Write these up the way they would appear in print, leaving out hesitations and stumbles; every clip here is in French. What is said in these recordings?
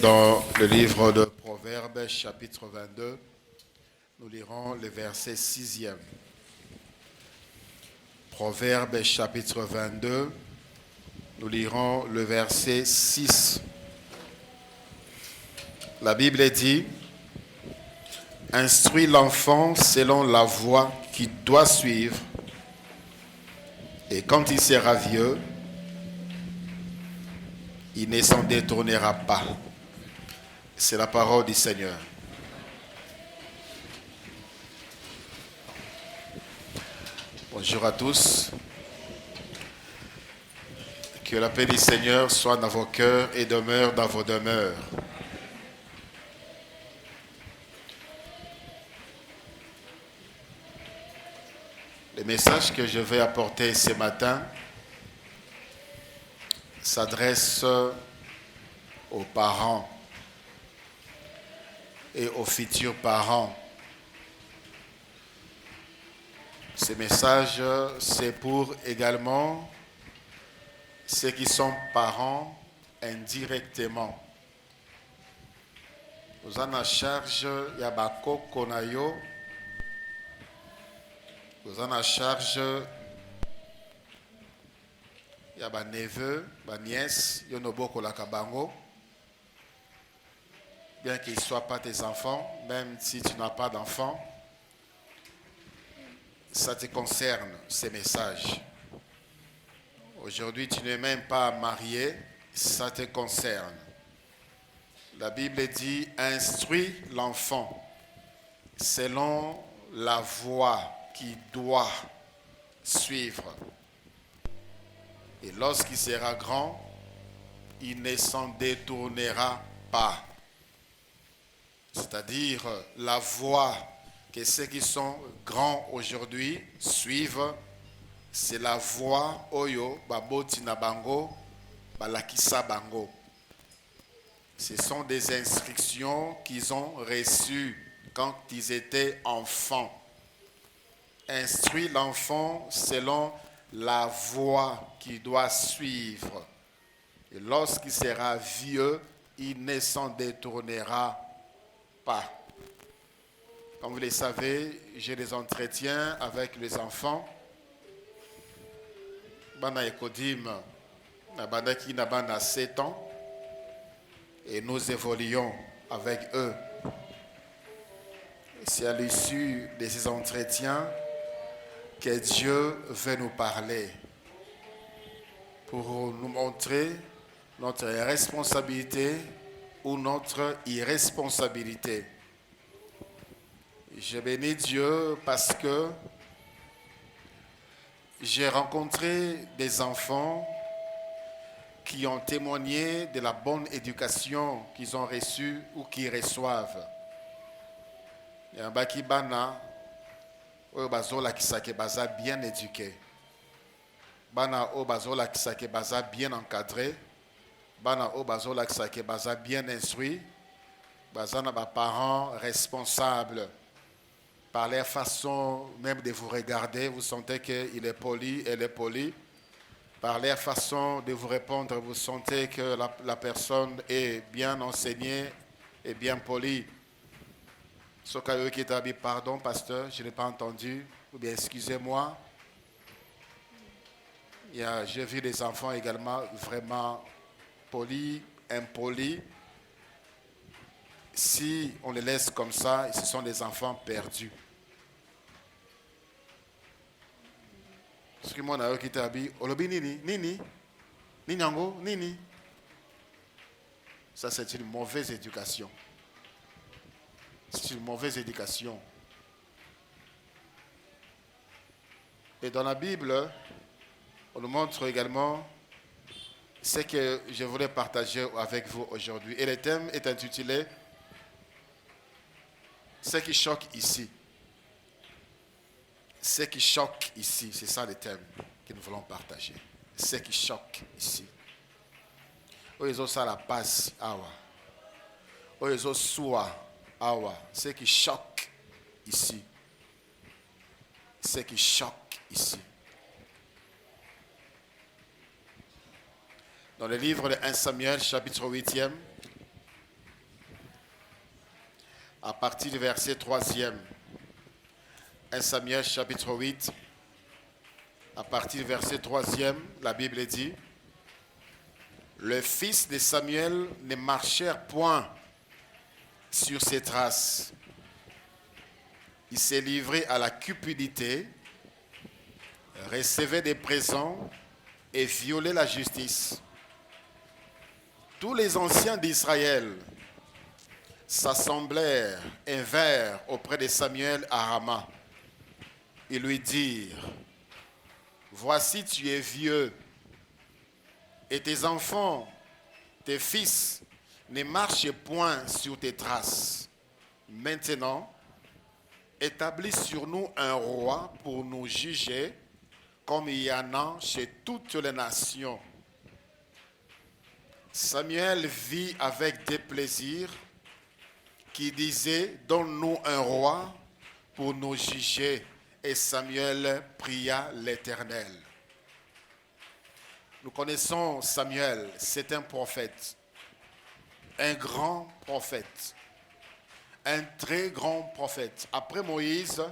Dans le livre de Proverbes, chapitre 22, nous lirons le verset 6e. Proverbes, chapitre 22, nous lirons le verset 6. La Bible dit: instruis l'enfant selon la voie qu'il doit suivre, et quand il sera vieux, il ne s'en détournera pas. C'est la parole du Seigneur. Bonjour à tous. Que la paix du Seigneur soit dans vos cœurs et demeure dans vos demeures. Le message que je vais apporter ce matin s'adresse aux parents et aux futurs parents. Ce message, c'est pour également ceux qui sont parents indirectement. Nous en a charge Yabako Konayo. Nous en a charge Yaba neveu, ma nièce, Yonoboko Lakabango. Bien qu'ils ne soient pas tes enfants, même si tu n'as pas d'enfants, ça te concerne, ces messages. Aujourd'hui, tu n'es même pas marié, ça te concerne. La Bible dit: instruis l'enfant selon la voie qu'il doit suivre. Et lorsqu'il sera grand, il ne s'en détournera pas. C'est-à-dire la voie que ceux qui sont grands aujourd'hui suivent, c'est la voie Oyo, Baboti Nabango, Balakisa Bango. Ce sont des instructions qu'ils ont reçues quand ils étaient enfants. Instruis l'enfant selon la voie qu'il doit suivre. Et lorsqu'il sera vieux, il ne s'en détournera pas. Comme vous le savez, j'ai des entretiens avec les enfants. Bana Ekodim, Nabandaki Nabana 7 ans. Et nous évoluons avec eux. C'est à l'issue de ces entretiens que Dieu veut nous parler pour nous montrer notre responsabilité ou notre irresponsabilité. Je bénis Dieu parce que j'ai rencontré des enfants qui ont témoigné de la bonne éducation qu'ils ont reçue ou qu'ils reçoivent. Il y a un baki bana, obazola kisake baza bien éduqué. Bana obazola kisake baza bien encadré. Bana obazola kisake baza bien instruit. Bazana ba parents responsables. Par leur façon même de vous regarder, vous sentez qu'il est poli, elle est polie. Par leur façon de vous répondre, vous sentez que la personne est bien enseignée et bien polie. Sokayo qui t'a dit pardon, pasteur, je n'ai pas entendu, ou bien excusez-moi. J'ai vu des enfants également vraiment polis, impolis. Si on les laisse comme ça, ce sont des enfants perdus. Ce que moi n'a qui t'a dit, olobi nini, ninyango, nini. Ça c'est une mauvaise éducation. C'est une mauvaise éducation. Et dans la Bible, on nous montre également ce que je voulais partager avec vous aujourd'hui. Et le thème est intitulé « Ce qui choque ici ». Ce qui choque ici, c'est ça le thème que nous voulons partager. Ce qui choque ici. Oyezo ça la passe, awa. Oyezo soua. Awa, ce qui choque ici. Ce qui choque ici. Dans le livre de 1 Samuel, chapitre 8e, à partir du verset 3e. 1 Samuel chapitre 8, à partir du verset 3e, la Bible dit: le fils de Samuel ne marchèrent point sur ses traces. Il s'est livré à la cupidité, recevait des présents et violait la justice. Tous les anciens d'Israël s'assemblèrent et vinrent auprès de Samuel à Rama. Ils lui dirent: voici, tu es vieux, et tes enfants, tes fils, ne marchent point sur tes traces. Maintenant, établis sur nous un roi pour nous juger, comme il y en a chez toutes les nations. Samuel vit avec déplaisir qui disait: donne-nous un roi pour nous juger. Et Samuel pria l'Éternel. Nous connaissons Samuel, c'est un prophète, un grand prophète, un très grand prophète. Après Moïse,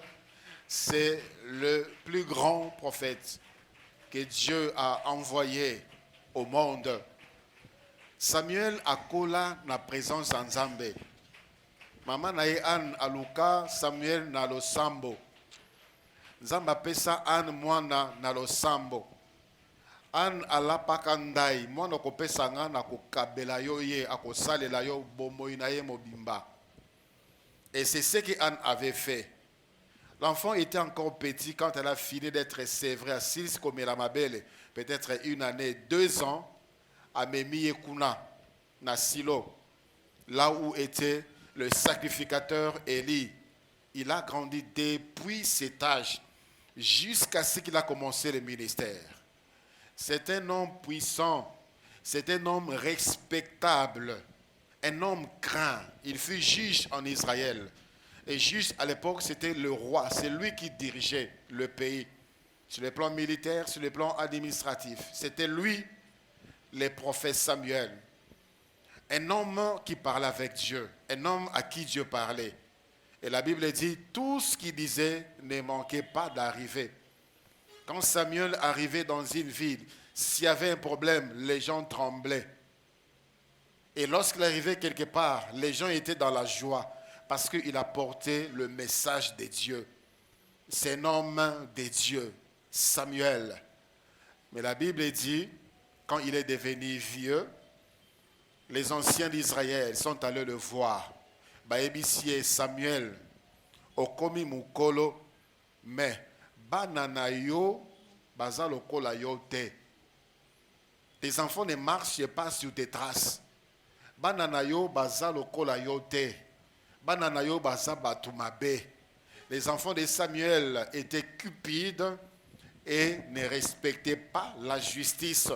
c'est le plus grand prophète que Dieu a envoyé au monde. Samuel akola na présence en Nzambe. Mama na ye an aluka Samuel na losambo. Nzambe apesa an mwana na losambo. An alapaka ndai mwana kopesa nga na kokabela yo ye akosalela yo bomoi na ye mobimba. Et c'est ce qu'Anne avait fait. L'enfant était encore petit quand elle a fini d'être sévrée à Sils comme la Mabelle, peut-être 1 année, 2 ans, à Memi Ekuna, na Silo, là où était le sacrificateur Élie. Il a grandi depuis cet âge jusqu'à ce qu'il a commencé le ministère. C'est un homme puissant, c'est un homme respectable, un homme craint. Il fut juge en Israël. Et juge à l'époque, c'était le roi. C'est lui qui dirigeait le pays. Sur le plan militaire, sur le plan administratif. C'était lui, le prophète Samuel. Un homme qui parlait avec Dieu. Un homme à qui Dieu parlait. Et la Bible dit, tout ce qu'il disait ne manquait pas d'arriver. Quand Samuel arrivait dans une ville, s'il y avait un problème, les gens tremblaient. Et lorsqu'il arrivait quelque part, les gens étaient dans la joie parce qu'il apportait le message de Dieu. C'est un homme de Dieu, Samuel. Mais la Bible dit, quand il est devenu vieux, les anciens d'Israël sont allés le voir. Baebisie Samuel, okomi mukolo, mais banana yo, baza lokola yo te. Tes enfants ne marchent pas sur tes traces. Banana yo baza lokola yo te. Banana yo baza batumabe. Les enfants de Samuel étaient cupides et ne respectaient pas la justice.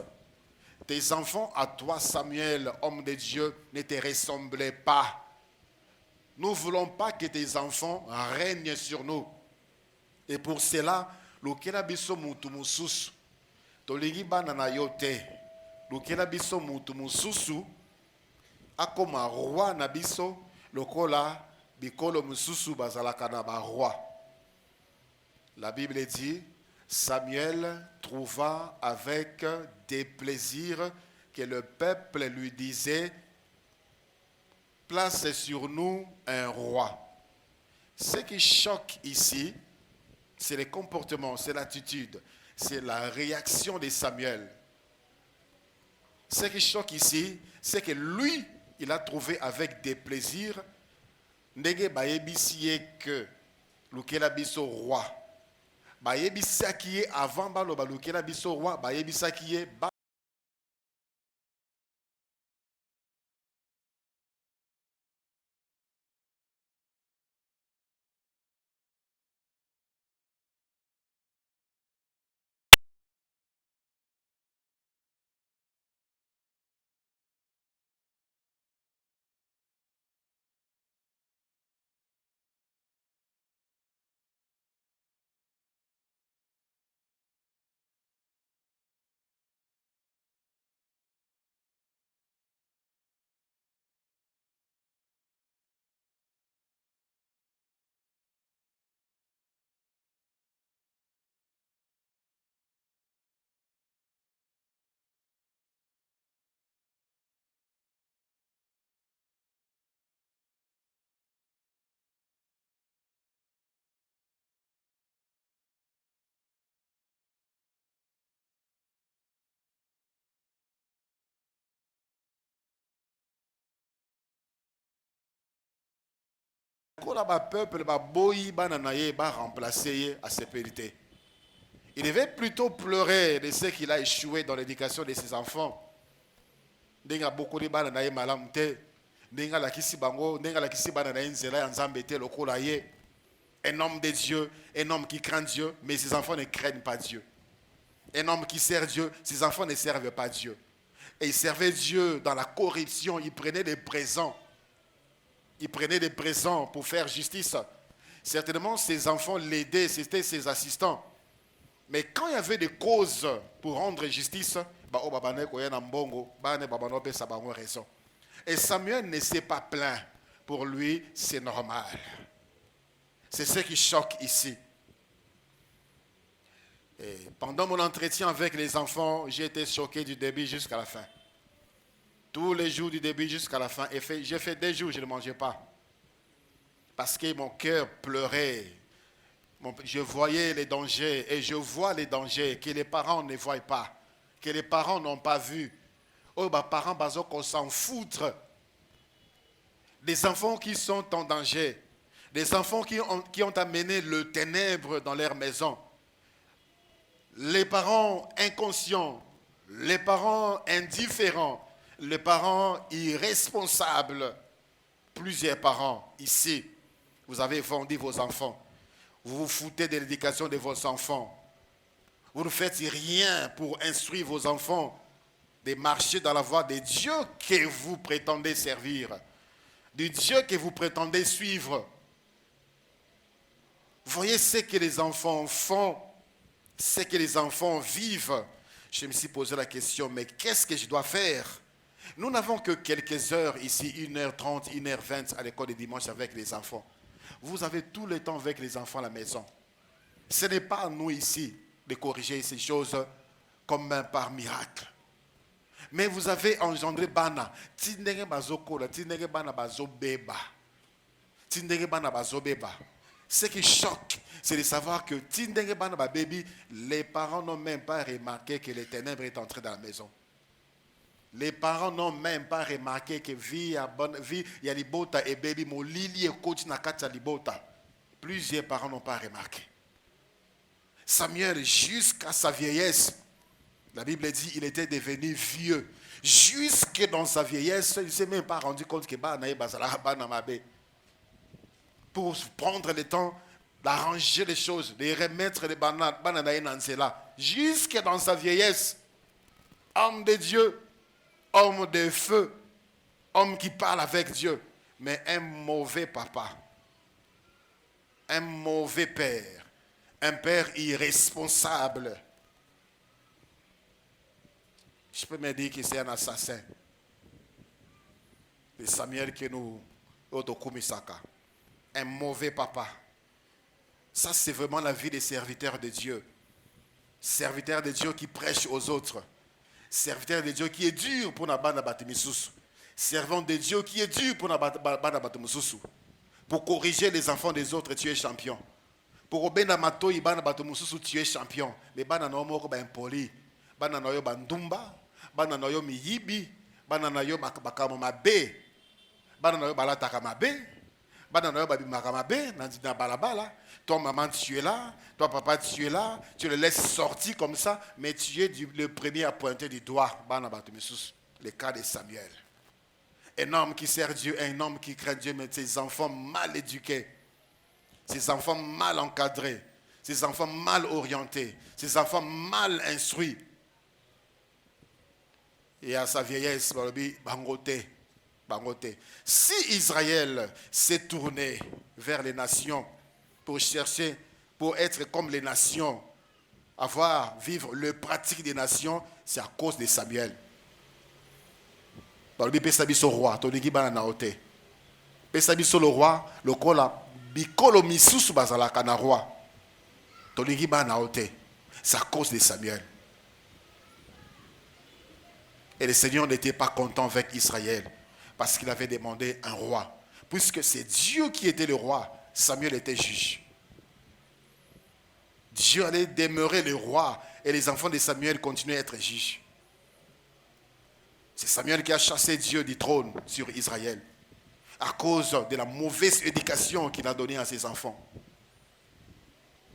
Tes enfants à toi, Samuel, homme de Dieu, ne te ressemblaient pas. Nous ne voulons pas que tes enfants règnent sur nous. Et pour cela, lukela biso mutu mususu. Tolingi banana yo te. Lukela biso mutu mususu. Akoma roi na biso lokola bikolo mususu bazalaka na ba roi. La Bible dit, Samuel trouva avec des plaisirs que le peuple lui disait: place sur nous un roi. Ce qui choque ici, c'est le comportement, c'est l'attitude, c'est la réaction de Samuel. Ce qui choque ici, c'est que lui, il a trouvé avec des plaisirs ndenge bayebisi que lukela biso roi. Bayebisaki avant baloba lukela biso roi, bayebisaki peuple va remplacer à ses pérités. Il devait plutôt pleurer de ce qu'il a échoué dans l'éducation de ses enfants. Un homme de Dieu, un homme qui craint Dieu, mais ses enfants ne craignent pas Dieu. Un homme qui sert Dieu, ses enfants ne servent pas Dieu. Et ils servaient Dieu dans la corruption, ils prenaient des présents. Ils prenaient des présents pour faire justice. Certainement, ses enfants l'aidaient, c'était ses assistants. Mais quand il y avait des causes pour rendre justice, et Samuel ne s'est pas plaint. Pour lui, c'est normal. C'est ce qui choque ici. Et pendant mon entretien avec les enfants, j'ai été choqué du début jusqu'à la fin. Tous les jours du début jusqu'à la fin. Et j'ai fait des jours où je ne mangeais pas. Parce que mon cœur pleurait. Je voyais les dangers et je vois les dangers que les parents ne voient pas. Que les parents n'ont pas vu. Oh, bah, parents, qu'on s'en foutre. Des enfants qui sont en danger. Des enfants qui ont amené le ténèbre dans leur maison. Les parents inconscients, les parents indifférents, les parents irresponsables. Plusieurs parents ici, vous avez vendu vos enfants. Vous vous foutez de l'éducation de vos enfants. Vous ne faites rien pour instruire vos enfants de marcher dans la voie de Dieu que vous prétendez servir, du Dieu que vous prétendez suivre. Voyez ce que les enfants font, ce que les enfants vivent. Je me suis posé la question, mais qu'est-ce que je dois faire? Nous n'avons que quelques heures ici, 1h30, 1h20 à l'école de dimanche avec les enfants. Vous avez tout le temps avec les enfants à la maison. Ce n'est pas à nous ici de corriger ces choses comme par miracle. Mais vous avez engendré bana. Ce qui choque, c'est de savoir que les parents n'ont même pas remarqué que les ténèbres est entré dans la maison. Les parents n'ont même pas remarqué que y a libota et baby mo lili et coach na kata libota. Plusieurs parents n'ont pas remarqué. Samuel, jusqu'à sa vieillesse, la Bible dit il était devenu vieux. Jusque dans sa vieillesse, il ne s'est même pas rendu compte que pour prendre le temps d'arranger les choses, de remettre les bananes là. Jusque dans sa vieillesse, homme de Dieu, homme de feu, homme qui parle avec Dieu, mais un mauvais papa, un mauvais père, un père irresponsable. Je peux me dire que c'est un assassin. C'est Samuel que nous Otokumisaka. Un mauvais papa. Ça, c'est vraiment la vie des serviteurs de Dieu. Serviteurs de Dieu qui prêchent aux autres. Serviteur de Dieu qui est dur pour na bana batimisusu. Servant de Dieu qui est dur pour na bana batimisusu. Pour corriger les enfants des autres, tu es champion. Pour obéna matoi bana batimisusu, tu es champion. Mais bana no moko ba impoli. Bana no yo bandumba, bana no yo miyibi, bana no yo bakamo mabe. Bana no yo balata kamabe. Toi, maman, tu es là. Toi, papa, tu es là. Tu le laisses sortir comme ça. Mais tu es le premier à pointer du doigt. Le cas de Samuel. Un homme qui sert Dieu, un homme qui craint Dieu, mais ses enfants mal éduqués. Ses enfants mal encadrés. Ses enfants mal orientés. Ses enfants mal instruits. Et à sa vieillesse, bangoté. Si Israël s'est tourné vers les nations pour chercher, pour être comme les nations, vivre le pratique des nations, c'est à cause de Samuel. Le roi, le roi, le kola, bikolo misusu bazalaka na roi. C'est à cause de Samuel. Et le Seigneur n'était pas content avec Israël. Parce qu'il avait demandé un roi. Puisque c'est Dieu qui était le roi, Samuel était juge. Dieu allait demeurer le roi et les enfants de Samuel continuaient à être juges. C'est Samuel qui a chassé Dieu du trône sur Israël. à cause de la mauvaise éducation qu'il a donnée à ses enfants.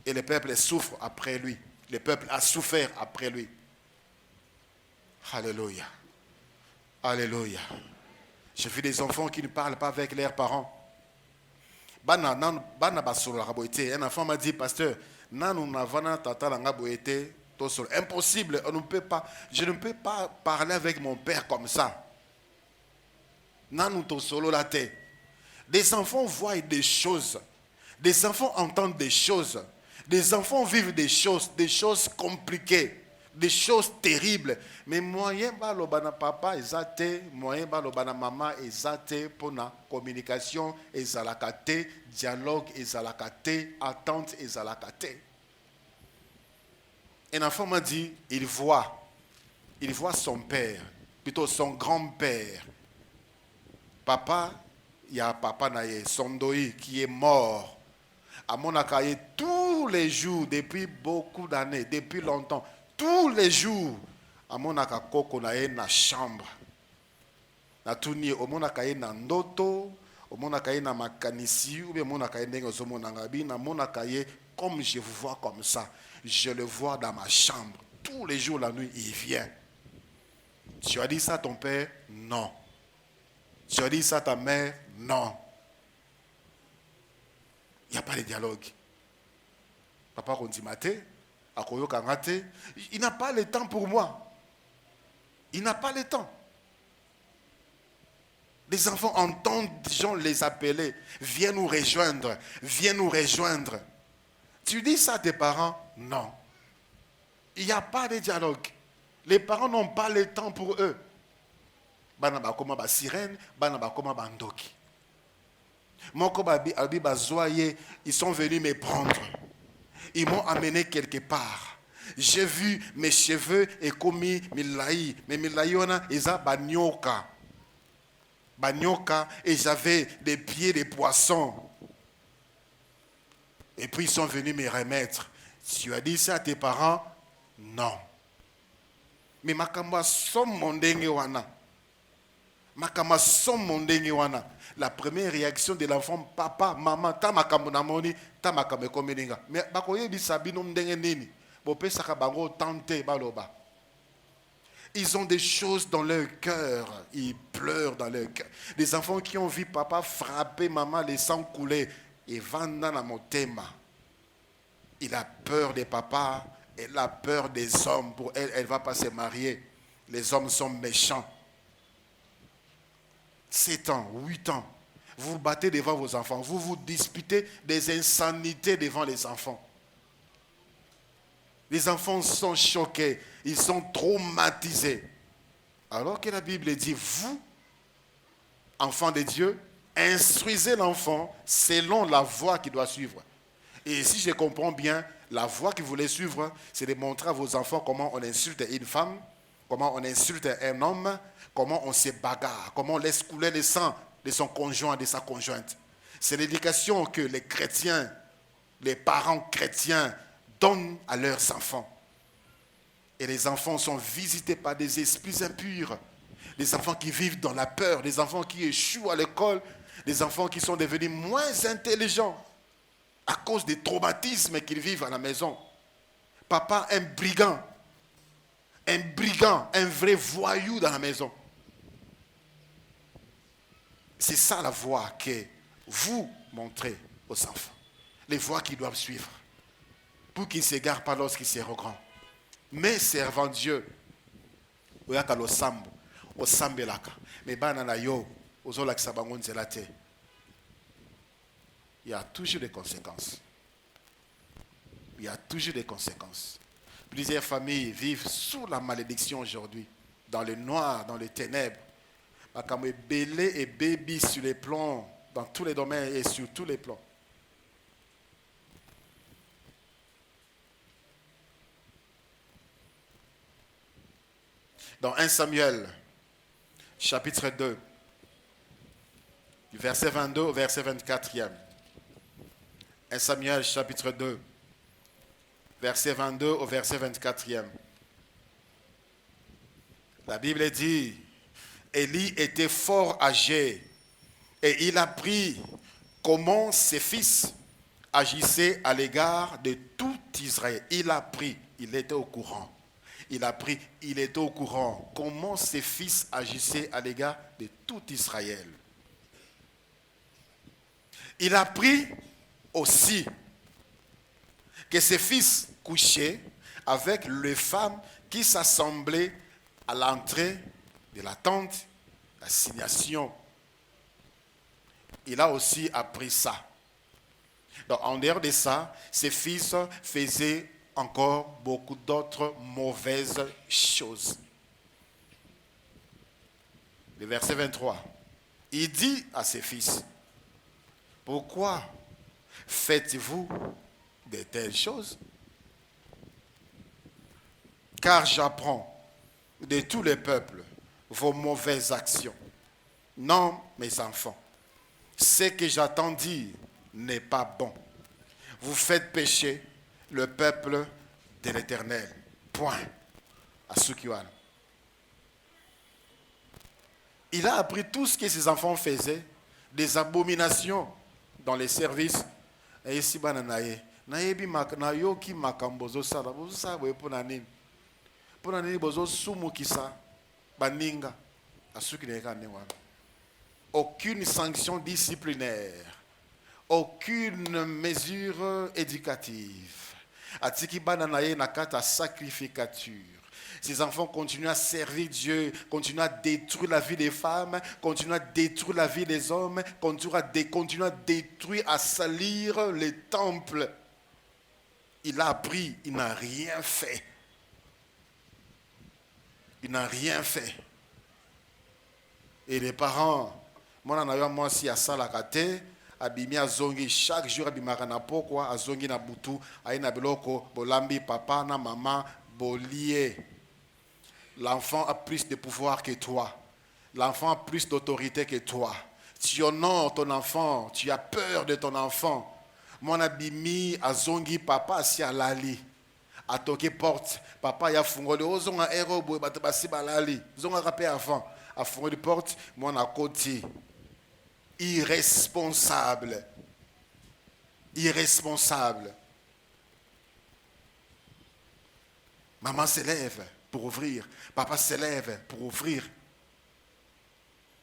Et le peuple souffre après lui. Le peuple a souffert après lui. Alléluia. Alléluia. J'ai vu des enfants qui ne parlent pas avec leurs parents. Un enfant m'a dit, pasteur, impossible, je ne peux pas parler avec mon père comme ça. Des enfants voient des choses, des enfants entendent des choses, des enfants vivent des choses compliquées, des choses terribles. Mais moyen balobana papa ezate, moyen balobana maman ezate pour la communication ezalakate, dialogue ezalakate, attente ezalakate. Un enfant m'a dit, il voit son père, plutôt son grand-père. Papa, il y a papa naye, Sondoi, qui est mort. À Monakaye, tous les jours, depuis beaucoup d'années, depuis longtemps, tous les jours, à Monakako, on a une chambre. Na tuni, au Monakaye, na ndoto, au Monakaye, na makanisi, ou bien Monakaye, na Monakaye, comme je vous vois comme ça, je le vois dans ma chambre. Tous les jours, la nuit, il vient. Tu as dit ça à ton père? Non. Tu as dit ça à ta mère? Non. Il n'y a pas de dialogue. Papa Kondimate, Akoyo Kangate, il n'a pas le temps pour moi. Il n'a pas le temps. Les enfants entendent des gens les appeler. Viens nous rejoindre. Viens nous rejoindre. Tu dis ça à tes parents? Non. Il n'y a pas de dialogue. Les parents n'ont pas le temps pour eux. Sirène, ndoki. Ils sont venus me prendre. Ils m'ont amené quelque part. J'ai vu mes cheveux et commis milaï. Mais milaï, ils ont banyoka. Banyoka, et j'avais des pieds de poisson. Et puis ils sont venus me remettre. Tu as dit ça à tes parents? Non. Mais makamba som mondenge wana. Makamba som mondenge wana. La première réaction de l'enfant, papa, maman, ta makambo na moni, ta makambo komeninga. Mais bakoye bisabino ndenge nini. Bopé saka bango tante baloba. Ils ont des choses dans leur cœur. Ils pleurent dans leur cœur. Des enfants qui ont vu papa frapper maman, les sangs couler. Et vanda na motema. Il a peur des papas. Elle a peur des hommes. Pour elle, elle ne va pas se marier. Les hommes sont méchants. 7 ans, 8 ans. Vous vous battez devant vos enfants. Vous vous disputez des insanités devant les enfants. Les enfants sont choqués. Ils sont traumatisés. Alors que la Bible dit, vous, enfants de Dieu, instruisez l'enfant selon la voie qu'il doit suivre. Et si je comprends bien, la voie qu'il voulait suivre, c'est de montrer à vos enfants comment on insulte une femme, comment on insulte un homme, comment on se bagarre, comment on laisse couler le sang de son conjoint, de sa conjointe. C'est l'éducation que les chrétiens, les parents chrétiens donnent à leurs enfants. Et les enfants sont visités par des esprits impurs. Des enfants qui vivent dans la peur, des enfants qui échouent à l'école, des enfants qui sont devenus moins intelligents à cause des traumatismes qu'ils vivent à la maison. Papa, un brigand, un vrai voyou dans la maison. C'est ça la voie que vous montrez aux enfants. Les voies qu'ils doivent suivre. Pour qu'ils ne s'égarent pas lorsqu'ils seront grands. Mais servant Dieu, il y a toujours des conséquences. Il y a toujours des conséquences. Plusieurs familles vivent sous la malédiction aujourd'hui, dans le noir, dans les ténèbres. Comme belé et baby sur les plans, dans tous les domaines et sur tous les plans. Dans 1 Samuel, chapitre 2, du verset 22 au verset 24e. 1 Samuel, chapitre 2, verset 22 au verset 24e. La Bible dit, Élie était fort âgé Et il a appris comment ses fils agissaient à l'égard de tout Israël. Il a appris, il était au courant. Il a appris, il était au courant comment ses fils agissaient à l'égard de tout Israël. Il a appris aussi que ses fils couchaient avec les femmes qui s'assemblaient à l'entrée de la tente d'assignation. Il a aussi appris ça. Donc, en dehors de ça, ses fils faisaient encore beaucoup d'autres mauvaises choses. Le verset 23. Il dit à ses fils, pourquoi faites-vous de telles choses? Car j'apprends de tous les peuples vos mauvaises actions. Non, mes enfants, ce que j'entends dire n'est pas bon. Vous faites pécher le peuple de l'Éternel. Point. À Sukiwan. Il a appris tout ce que ses enfants faisaient, des abominations dans les services. Et ici, nayebi nayoki makambozo sala bozo sa boye pona nini bozo sumu kisa baninga asuki neka ne wana. Aucune sanction disciplinaire, aucune mesure éducative. Atiki bana naye nakata sacrificature. Ces enfants continuent à servir Dieu, continuent à détruire la vie des femmes, continuent à détruire la vie des hommes, continuent à détruire, à salir les temples. Il a appris, il n'a rien fait. Il n'a rien fait. Et les parents, moi si à ça la kate, abimi azongi chaque jour abimaka na pokwa azongi na butu aina biloko bolambi papa na maman bolie. L'enfant a plus de pouvoir que toi. L'enfant a plus d'autorité que toi. Tu honores ton enfant, tu as peur de ton enfant. Mon abimi azongi papa si alali. A toqué porte, papa ya fungoli ozonga ero boy batbasi balali. Zonga rapé avant, a fungoli porte, mon a côté. Irresponsable. Irresponsable. Maman s'élève pour ouvrir. Papa s'élève pour ouvrir.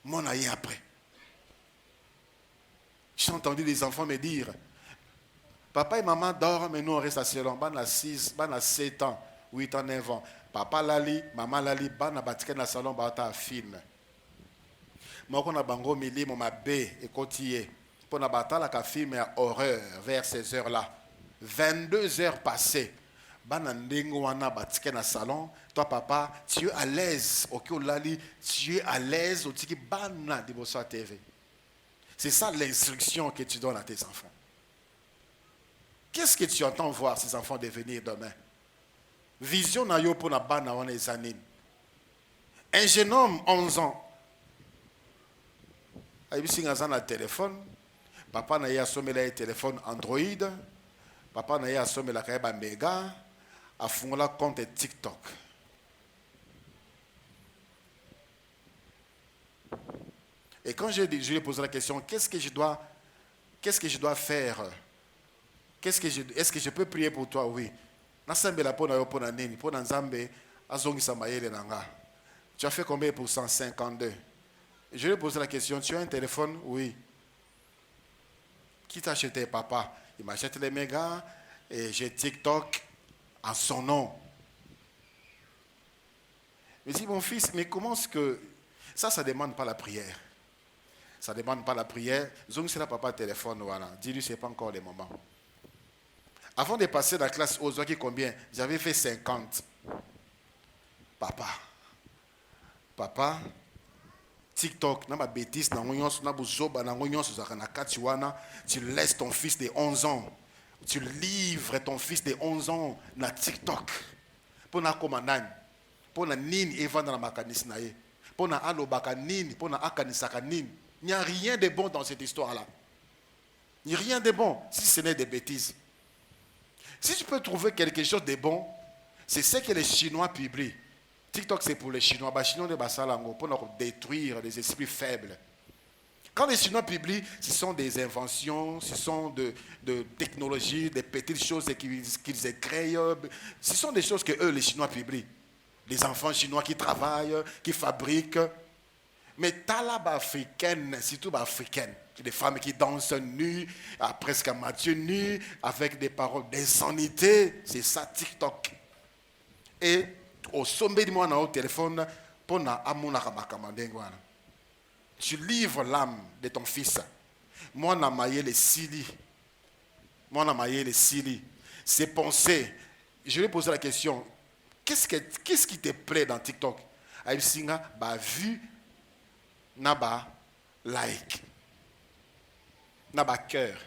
Mon aïe après. J'ai entendu des enfants me dire, papa et maman dorment, mais nous on reste à Célon. Ban a 6, ban a 7 ans, 8 ans, 9 ans. Papa lali, maman lali, ban a batiqué dans le salon, ban a film. Moi, on a bango mili, mon mabé, et côtier. Pour na batala ka film à horreur, vers ces heures-là. 22 heures passées. Salon, toi papa, tu es à l'aise, tu es à l'aise au tiki bana de Bossa TV. C'est ça l'instruction que tu donnes à tes enfants. Qu'est-ce que tu entends voir ces enfants devenir demain? Vision na yo pour na bana wana ezanin. Un jeune homme 11 ans. Aibisi ngazana na téléphone, papa na ya somela téléphone Android, papa na ya somela kayeba Mega. A fond la compte TikTok. Et quand je lui ai posé la question, qu'est-ce que je dois faire? Est-ce que je peux prier pour toi? Oui. Tu as fait combien pour 152? Je lui ai posé la question, tu as un téléphone? Oui. Qui t'a acheté, papa? Il m'a acheté les mégas et j'ai TikTok en son nom. Mais dis, mon fils, mais comment est-ce que... Ça ne demande pas la prière. Ça ne demande pas la prière. Zong, c'est la papa téléphone, voilà. Dis-lui, ce n'est pas encore le moment. Avant de passer dans la classe aux qui combien? J'avais fait 50. Papa, TikTok, na ma bêtise, tu laisses ton fils de 11 ans. Tu livres ton fils de 11 ans na TikTok. Pour na komanani. Pour na nini evanda na makanisi na ye. Pour na alobaka nini, pour na akanisaka nini. Il n'y a rien de bon dans cette histoire-là. Il n'y a rien de bon si ce n'est des bêtises. Si tu peux trouver quelque chose de bon, c'est ce que les Chinois publient. TikTok c'est pour les Chinois. Les Chinois de Basalango pour détruire les esprits faibles. Quand les Chinois publient, ce sont des inventions, ce sont de technologies, des petites choses qu'ils créent. Ce sont des choses que eux, les Chinois, publient. Les enfants chinois qui travaillent, qui fabriquent. Mais talaba africaine, surtout africaine, des femmes qui dansent nues, presque à moitié nues, avec des paroles d'insanité, c'est ça TikTok. Et au sommet de moi, dans le téléphone, tu livres l'âme de ton fils. Moi, on a maillé les Sili. Ses pensées. Je lui ai posé la question, qu'est-ce qui te plaît dans TikTok? Il singa, vu, naba like, naba cœur.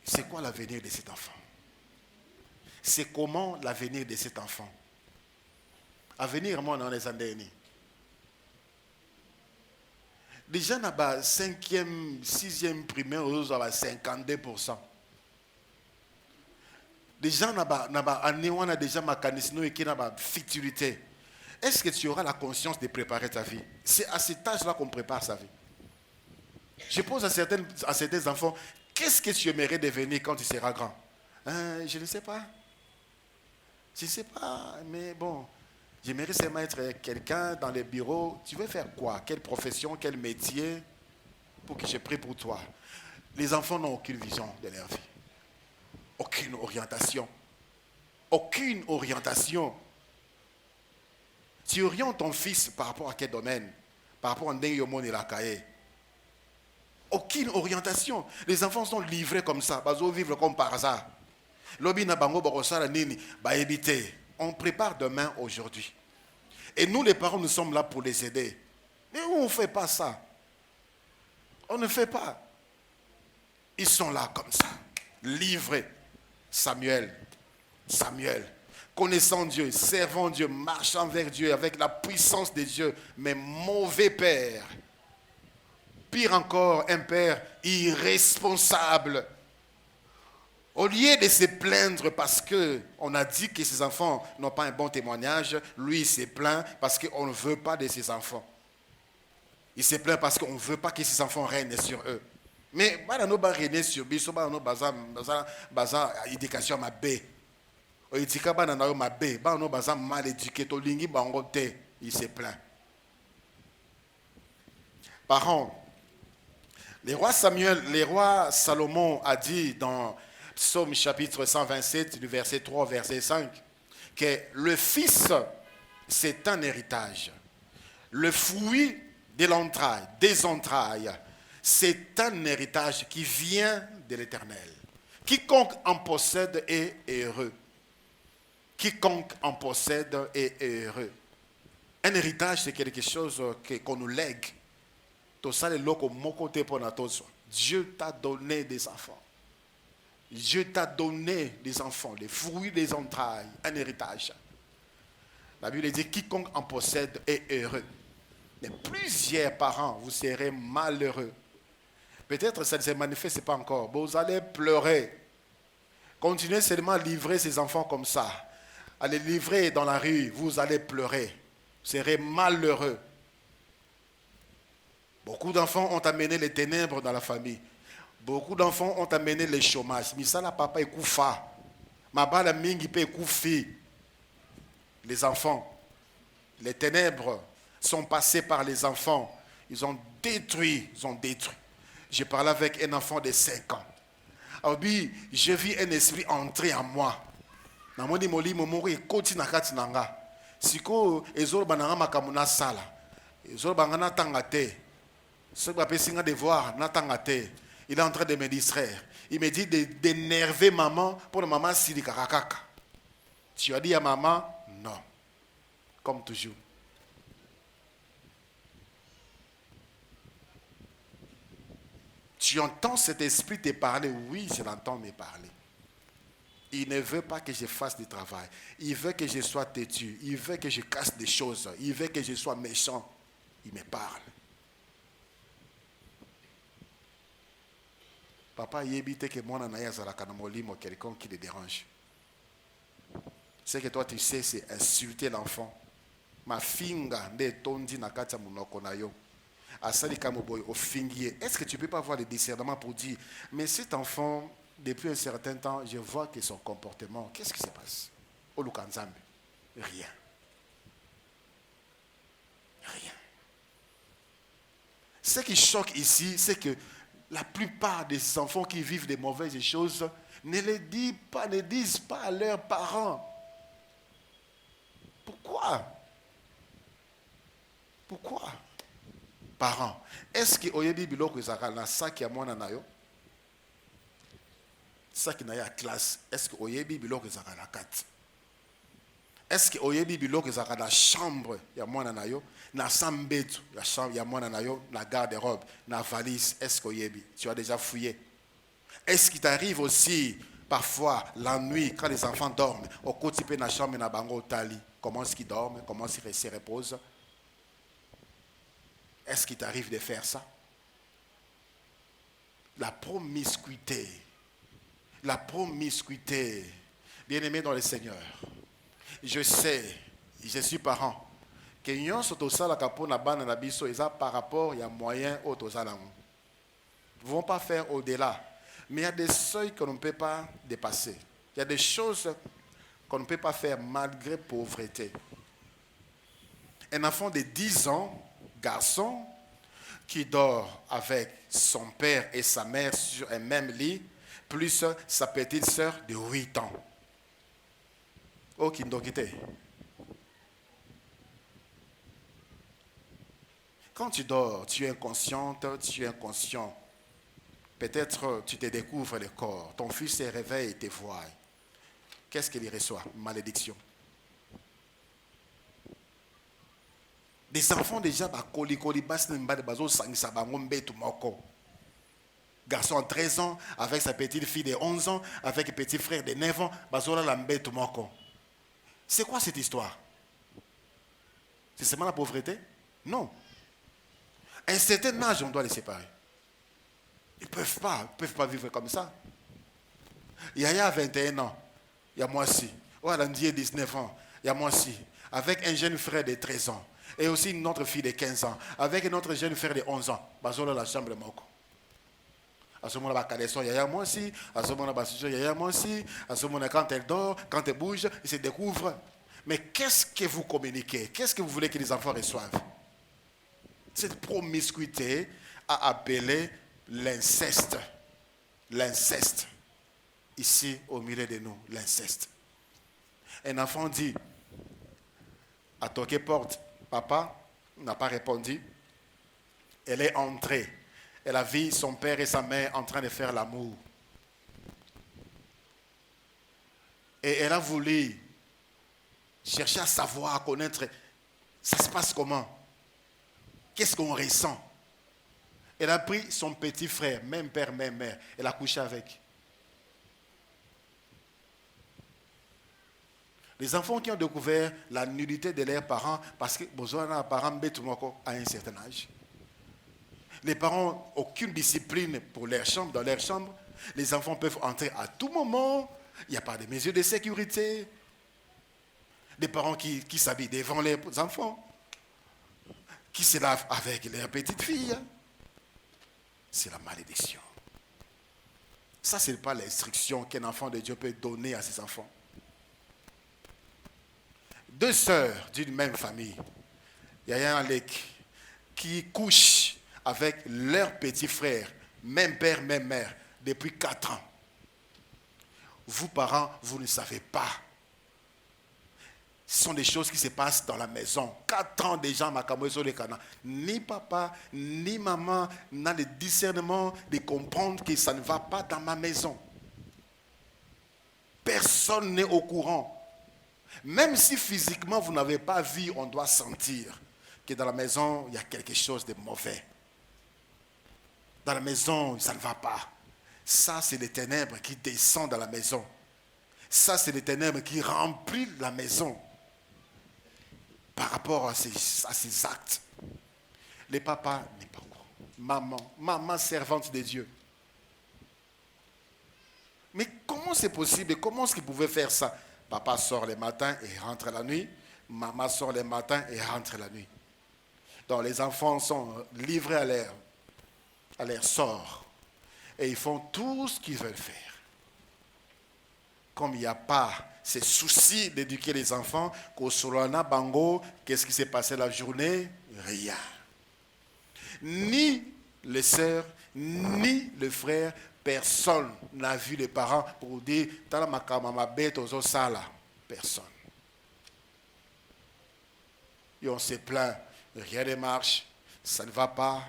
C'est quoi l'avenir de cet enfant? C'est comment l'avenir de cet enfant? Avenir, moi, dans les années. Déjà, dans la 5e, 6e primaire, on a 52%. Déjà, on a déjà ma canisno et qui a ma futurité. Est-ce que tu auras la conscience de préparer ta vie? C'est à cet âge-là qu'on prépare sa vie. Je pose à certains enfants, qu'est-ce que tu aimerais devenir quand tu seras grand? Je ne sais pas. Je ne sais pas, mais bon, j'aimerais seulement être quelqu'un dans les bureaux. Tu veux faire quoi? Quelle profession, quel métier? Pour que je prie pour toi. Les enfants n'ont aucune vision de leur vie. Aucune orientation. Aucune orientation. Tu orientes ton fils par rapport à quel domaine? Par rapport à Ndeyomon et la Kaye. Aucune orientation. Les enfants sont livrés comme ça. Ils vivent comme par hasard. On prépare demain aujourd'hui. Et nous, les parents, nous sommes là pour les aider. Mais on ne fait pas ça. On ne fait pas. Ils sont là comme ça, livrés. Samuel, connaissant Dieu, servant Dieu, marchant vers Dieu avec la puissance de Dieu, mais mauvais père. Pire encore, un père irresponsable. Au lieu de se plaindre parce qu'on a dit que ses enfants n'ont pas un bon témoignage, lui il se plaint parce qu'on ne veut pas de ses enfants. Il se plaint parce qu'on ne veut pas que ses enfants règnent sur eux. Mais il ne pas régner sur eux, il n'y a pas d'éducation à bé. Il a mal éduqué, il se plaint. Parents, le roi Salomon a dit dans Psaume chapitre 127, du verset 3 au verset 5, que le fils, c'est un héritage. Le fruit de l'entraille, des entrailles, c'est un héritage qui vient de l'Éternel. Quiconque en possède est heureux. Quiconque en possède est heureux. Un héritage, c'est quelque chose qu'on nous lègue. Dieu t'a donné des enfants. Dieu t'a donné des enfants, les fruits des entrailles, un héritage. La Bible dit, quiconque en possède est heureux. Mais plusieurs parents, vous serez malheureux. Peut-être ça ne se manifeste pas encore. Vous allez pleurer. Continuez seulement à livrer ces enfants comme ça. À les livrer dans la rue, vous allez pleurer. Vous serez malheureux. Beaucoup d'enfants ont amené les ténèbres dans la famille. Beaucoup d'enfants ont amené le chômage. Misala papa est koufa. Mabala mingi pe koufi. Les enfants. Les ténèbres sont passées par les enfants. Ils ont détruit. J'ai parlé avec un enfant de 5 ans. Alors, je vis un esprit entré en moi. Namoni moli momori koti nakati nanga. Siko ezolo bananga makamuna sala. Ezolo bangana tangate. Ce que je suis devoir, il est en train de me distraire. Il me dit d'énerver maman pour maman Sili Kakaka. Tu as dit à maman, non. Comme toujours. Tu entends cet esprit te parler? Oui, je l'entends me parler. Il ne veut pas que je fasse du travail. Il veut que je sois têtu. Il veut que je casse des choses. Il veut que je sois méchant. Il me parle. Papa, il évite que moi, quelqu'un qui le dérange. Ce que toi, tu sais, c'est insulter l'enfant. mafinga nde tondi na kati ya monoko na yo. Asali kamoboy ofingiye. Est-ce que tu peux pas avoir le discernement pour dire, mais cet enfant, depuis un certain temps, je vois que son comportement, qu'est-ce qui se passe? Olukanzambe, rien. Rien. Ce qui choque ici, c'est que la plupart des enfants qui vivent des mauvaises choses ne disent pas à leurs parents. Pourquoi? Pourquoi? Parents, est-ce que oyebi biloko ezaka na saki ya mwana na yo? Saki na ya classe, est-ce que oyebi biloko ezaka na kati? Est-ce que oyebi biloko ezaka na chambre ya mwana na yo, na sambetu ya chambre ya mwana na yo, na garde-robe, na valise, est-ce que oyebi? Tu as déjà fouillé? Est-ce qu'il t'arrive aussi parfois la nuit quand les enfants dorment, au quotidien na chambre na bango tali, comment est-ce qu'ils dorment, comment est-ce qu'ils se reposent? Est-ce qu'il t'arrive de faire ça? La promiscuité, bien-aimé dans le Seigneur, je sais, je suis parent, que nyonso tosala kapo na bana na biso eza par rapport ya moyen au tozala. Nous ne pouvons pas faire au-delà, mais il y a des seuils qu'on ne peut pas dépasser. Il y a des choses qu'on ne peut pas faire malgré pauvreté. Un enfant de 10 ans, garçon, qui dort avec son père et sa mère sur un même lit, plus sa petite sœur de 8 ans. Oh, Kindokite. Quand tu dors, tu es inconsciente, tu es inconscient. Peut-être tu te découvres le corps. Ton fils se réveille et te voit. Qu'est-ce qu'il reçoit? Malédiction. Des enfants déjà, garçon de 13 ans, avec sa petite fille de 11 ans, avec un petit frère de 9 ans, c'est quoi cette histoire? C'est seulement la pauvreté? Non. À un certain âge, on doit les séparer. Ils ne peuvent pas vivre comme ça. Yaya a 21 ans, il y a moi aussi. Oalandier 19 ans, il y a moi aussi. Avec un jeune frère de 13 ans. Et aussi une autre fille de 15 ans. Avec un autre jeune frère de 11 ans. Bazola la chambre moko. À ce moment-là, il y a moi aussi. À ce moment-là, il y a moi aussi. À ce moment-là, quand elle dort, quand elle bouge, ils se découvrent. Mais qu'est-ce que vous communiquez? Qu'est-ce que vous voulez que les enfants reçoivent? Cette promiscuité a appelé l'inceste. L'inceste. Ici, au milieu de nous, l'inceste. Un enfant dit, à toquer porte, papa n'a pas répondu. Elle est entrée. Elle a vu son père et sa mère en train de faire l'amour. Et elle a voulu chercher à savoir, à connaître, ça se passe comment? Qu'est-ce qu'on ressent? Elle a pris son petit frère, même père, même mère. Elle a couché avec. Les enfants qui ont découvert la nudité de leurs parents, parce que besoin d'un parent à un certain âge. Les parents n'ont aucune discipline pour leur chambre, dans leur chambre. Les enfants peuvent entrer à tout moment. Il n'y a pas de mesures de sécurité. Des parents qui s'habillent devant les enfants, qui se lavent avec leurs petites filles. C'est la malédiction. Ça, ce n'est pas l'instruction qu'un enfant de Dieu peut donner à ses enfants. Deux sœurs d'une même famille, il y a un lec qui couche avec leur petit frère, même père, même mère, depuis 4 ans. Vous, parents, vous ne savez pas. Ce sont des choses qui se passent dans la maison. 4 ans déjà, ni papa, ni maman n'ont le discernement de comprendre que ça ne va pas dans ma maison. Personne n'est au courant. Même si physiquement vous n'avez pas vu, on doit sentir que dans la maison, il y a quelque chose de mauvais. Dans la maison, ça ne va pas. Ça, c'est les ténèbres qui descendent dans la maison. Ça, c'est les ténèbres qui remplissent la maison par rapport à ces actes. Les papas n'est pas au courant. Maman servante de Dieu. Mais comment c'est possible? Comment est-ce qu'il pouvait faire ça? Papa sort le matin et rentre la nuit. Maman sort le matin et rentre la nuit. Donc les enfants sont livrés à leur sort. Et ils font tout ce qu'ils veulent faire. Comme il n'y a pas ce souci d'éduquer les enfants, qu'au Solana Bango, qu'est-ce qui s'est passé la journée? Rien. Ni les sœurs, ni le frère, personne n'a vu les parents pour dire Tala ma bête aux sala. Personne. Et on se plaint, rien ne marche, ça ne va pas,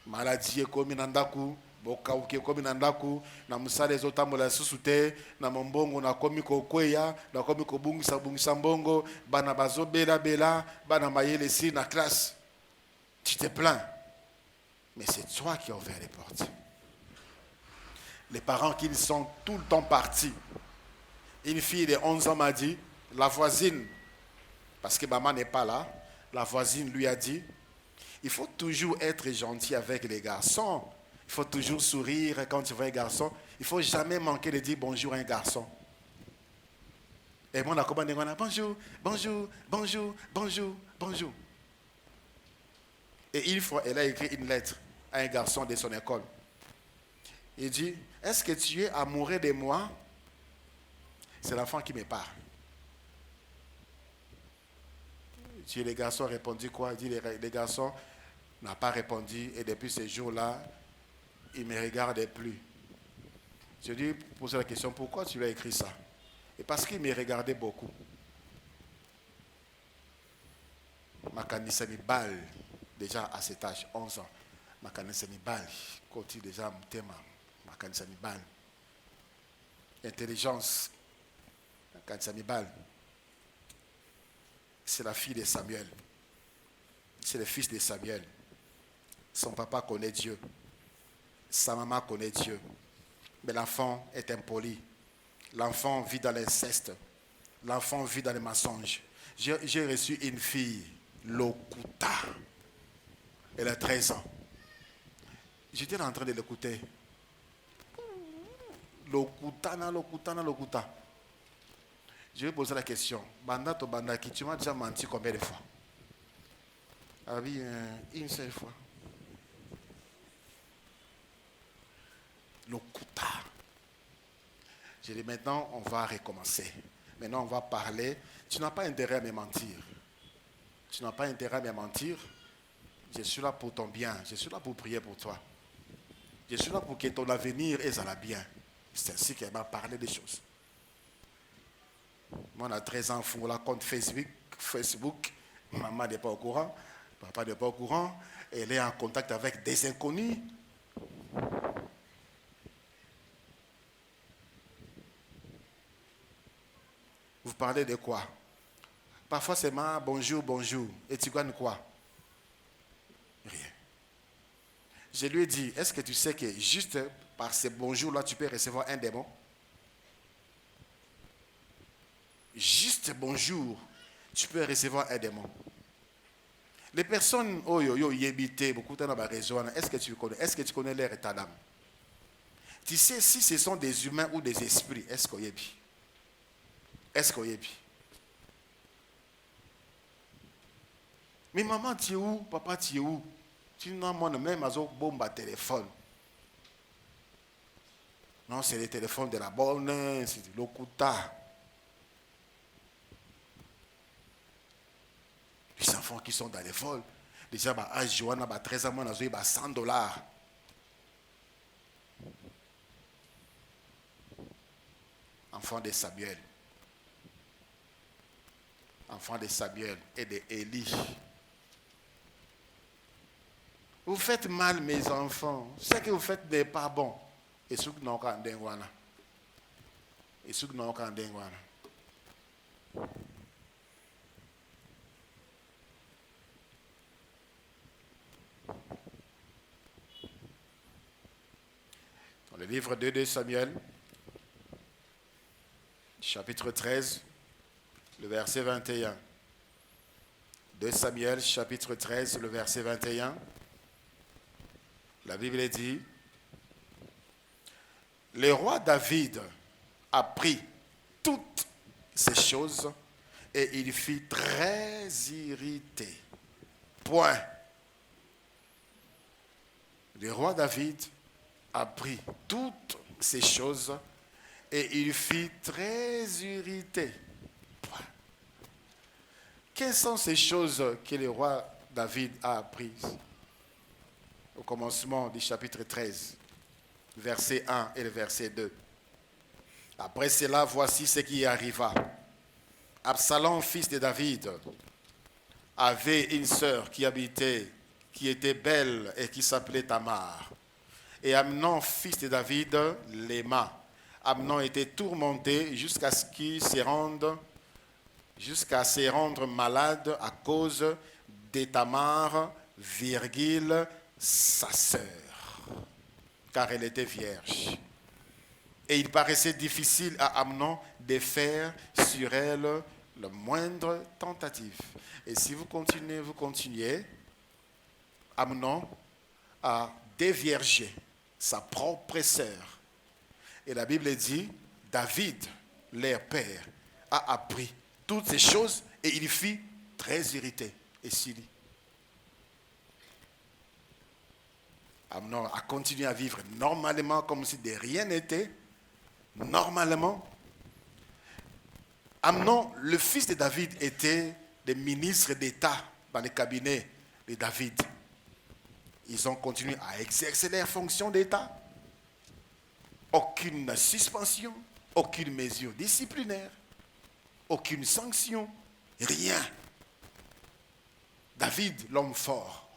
maladie est comme Nandaku, bokauki est comme Nandaku, na musale zotambola susute, na mombongo na komi kokweya, na komi kobungisa bungisa mbongo, bana bazo bela bela, bana mayele si na classe. Tu te plains, mais c'est toi qui as ouvert les portes. Les parents qui sont tout le temps partis. Une fille de 11 ans m'a dit, la voisine, parce que maman n'est pas là, la voisine lui a dit, il faut toujours être gentil avec les garçons. Il faut toujours sourire quand tu vois un garçon. Il ne faut jamais manquer de dire bonjour à un garçon. Et moi, on a commandé, bonjour, bonjour, bonjour, bonjour, bonjour. Et une fois, elle a écrit une lettre à un garçon de son école. Il dit, est-ce que tu es amoureux de moi? C'est l'enfant qui me parle. Les garçons ont répondu quoi? Il dit, les garçons n'ont pas répondu et depuis ce jour-là, ils ne me regardent plus. Je lui ai posé la question, pourquoi tu lui as écrit ça? Et parce qu'il me regardait beaucoup. Makanisani Bal, déjà à cet âge, 11 ans. Makanisani Bal, côté déjà mon thème, Makanisani Bal. Intelligence, Makanisani Bal. C'est la fille de Samuel. C'est le fils de Samuel. Son papa connaît Dieu. Sa maman connaît Dieu. Mais l'enfant est impoli. L'enfant vit dans l'inceste. L'enfant vit dans les mensonges. J'ai reçu une fille, Lokuta. Elle a 13 ans. J'étais en train de l'écouter. Lokuta. Je vais poser la question. Banda to Bandaki, tu m'as déjà menti combien de fois? Ah oui, une seule fois. Lokuta. Je dis maintenant, on va recommencer. Maintenant, on va parler. Tu n'as pas intérêt à me mentir. Tu n'as pas intérêt à me mentir. Je suis là pour ton bien. Je suis là pour prier pour toi. Je suis là pour que ton avenir est à la bien. C'est ainsi qu'elle m'a parlé des choses. Moi, on a 13 ans, on a compte Facebook. Maman n'est pas au courant. Papa n'est pas au courant. Elle est en contact avec des inconnus. Vous parlez de quoi? Parfois, c'est ma bonjour, bonjour. Et tu gagnes quoi? Rien. Je lui ai dit, est-ce que tu sais que juste par ces bonjours-là, tu peux recevoir un démon? Juste bonjour, tu peux recevoir un démon. Les personnes, beaucoup de raison. Est-ce que tu connais? Est-ce que tu connais leur état d'âme? Tu sais si ce sont des humains ou des esprits. Est-ce qu'on y est bien? Est-ce qu'on y est bien? Mais maman, tu es où? Papa, tu es où? Tu n'as même un bombe à téléphone. Non, c'est le téléphone de la bonne, c'est de l'Okuta. Les enfants qui sont dans les vols, déjà, à Joanna, 13 ans, on a $100. Enfant de Samuel. Enfant de Samuel et de Élie. Vous faites mal, mes enfants. Ce que vous faites n'est pas bon. Et ce que nous avons et ce que nous avons dans le livre 2 de Samuel, chapitre 13, le verset 21. 2 Samuel, chapitre 13, le verset 21. La Bible dit, le roi David a pris toutes ces choses et il fut très irrité. Point. Le roi David apprit toutes ces choses et il fut très irrité. Point. Quelles sont ces choses que le roi David a apprises au commencement du chapitre 13, verset 1 et le verset 2. Après cela, voici ce qui arriva. Absalom, fils de David, avait une sœur qui était belle et qui s'appelait Tamar. Et Amnon, fils de David, l'aima. Amnon était tourmenté jusqu'à se rendre malade à cause de Tamar, sa sœur, car elle était vierge. Et il paraissait difficile à Amnon de faire sur elle la moindre tentative. Et si vous continuez, Amnon a déviergé sa propre sœur. Et la Bible dit, David, leur père, a appris toutes ces choses et il fut très irrité. Et s'il dit, Amnon a continué à vivre normalement comme si de rien n'était. Normalement, Amnon, le fils de David, était le ministre d'État dans le cabinet de David. Ils ont continué à exercer leurs fonctions d'État. Aucune suspension, aucune mesure disciplinaire, aucune sanction, rien. David, l'homme fort.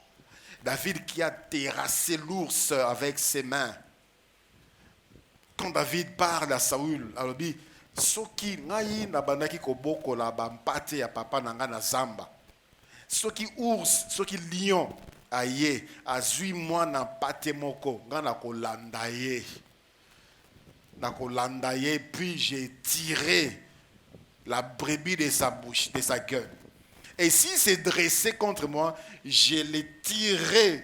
David qui a terrassé l'ours avec ses mains. Quand David parle à Saül, il dit, soki ngai na bandaki kobokola bampate ya papa nanga na zamba. Soki ours, soki lion aye azui mwana pate moko nga na kolanda ye. Na kolanda ye, puis j'ai tiré la brebis de sa bouche, de sa gueule. Et s'il s'est dressé contre moi, je l'ai tiré